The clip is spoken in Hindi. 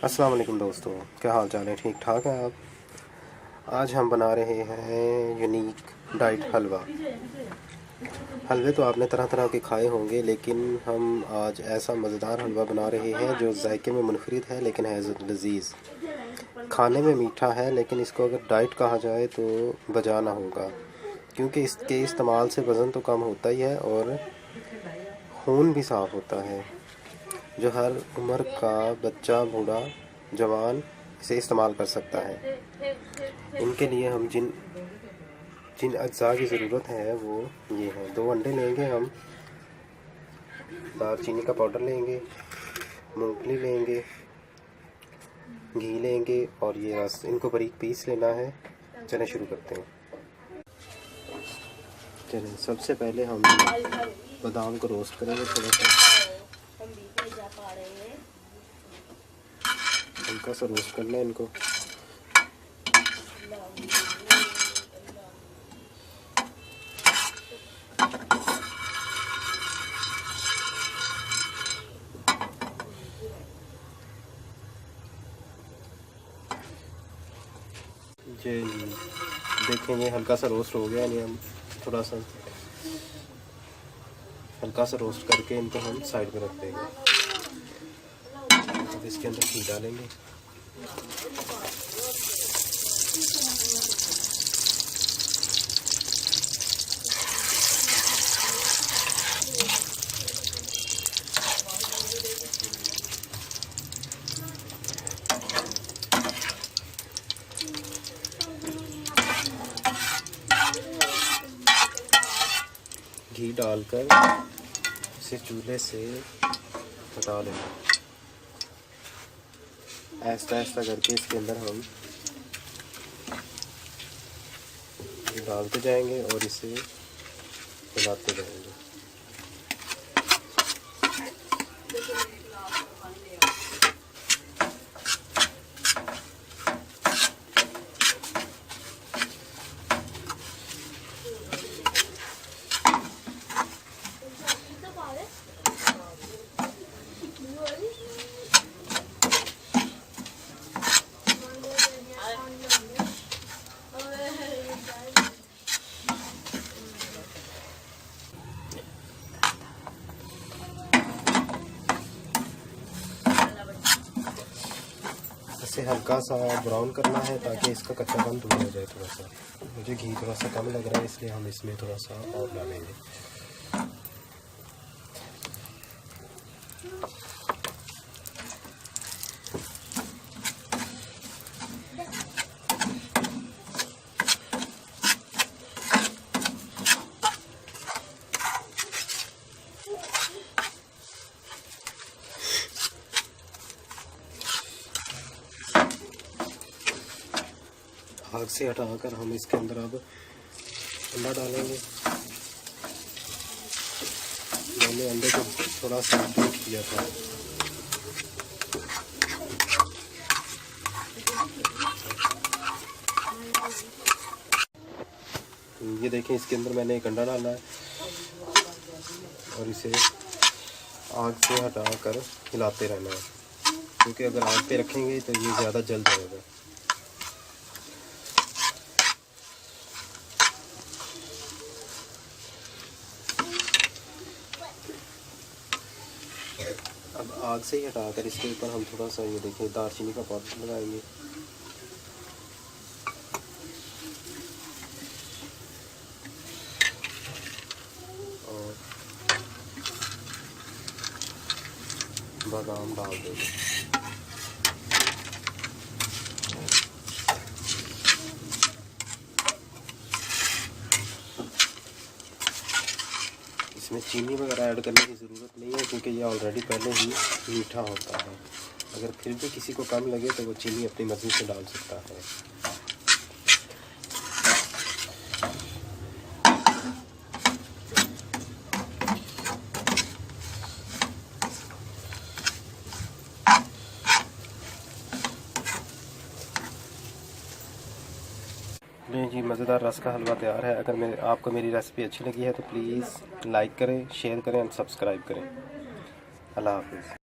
अस्सलाम वालेकुम दोस्तों, क्या हाल चाल है? ठीक ठाक हैं आप? आज हम बना रहे हैं यूनिक डाइट हलवा। हलवे तो आपने तरह तरह के खाए होंगे, लेकिन हम आज ऐसा मज़ेदार हलवा बना रहे हैं जो जायके में मुनफरिद है लेकिन है लजीज़। खाने में मीठा है, लेकिन इसको अगर डाइट कहा जाए तो बजा ना होगा, क्योंकि इसके इस्तेमाल से वज़न तो कम होता ही है और खून भी साफ़ होता है। जो हर उम्र का बच्चा, बूढ़ा, जवान इसे इस्तेमाल कर सकता है। इनके लिए हम जिन जिन अज्जा की ज़रूरत है वो ये हैं। 2 अंडे लेंगे हम, दालचीनी का पाउडर लेंगे, मूंगफली लेंगे, घी लेंगे और ये रस। इनको बारीक पीस लेना है। चलें शुरू करते हैं। चलें, सबसे पहले हम बादाम को रोस्ट करेंगे। थोड़ा सा हल्का सा रोस्ट करना है इनको। जी देखें, ये हल्का सा रोस्ट हो गया। नहीं, हम थोड़ा सा हल्का सा रोस्ट करके इनको हम साइड में रख देंगे। अब इसके अंदर घी डालेंगे। घी डालकर इसे चूल्हे से हटा लेना। ऐसा ऐसा करके इसके अंदर हम डालते जाएंगे और इसे हिलाते जाएंगे। इसे हल्का सा ब्राउन करना है ताकि इसका कच्चापन दूर हो जाए। थोड़ा सा मुझे घी थोड़ा सा कम लग रहा है, इसलिए हम इसमें थोड़ा सा और डालेंगे। आग से हटाकर हम इसके अंदर अब अंडा डालेंगे। मैंने अंडे को थोड़ा सा बीट किया था। ये देखें, इसके अंदर मैंने एक अंडा डाला है और इसे आग से हटाकर हिलाते रहना है, क्योंकि अगर आग पे रखेंगे तो ये ज़्यादा जल जाएगा। अब आग से ही हटाकर इसके ऊपर हम थोड़ा सा ये देखिए दालचीनी का पाउडर लगाएंगे। और बादाम डाल देंगे। इसमें चीनी वगैरह ऐड करने की ज़रूरत नहीं है, क्योंकि ये ऑलरेडी पहले ही मीठा होता है। अगर फिर भी किसी को कम लगे तो वो चीनी अपनी मर्ज़ी से डाल सकता है। नहीं जी, मज़ेदार रस का हलवा तैयार है। अगर आपको मेरी रेसिपी अच्छी लगी है तो प्लीज़ लाइक करें, शेयर करें और सब्सक्राइब करें। अल्लाह हाफ़िज़।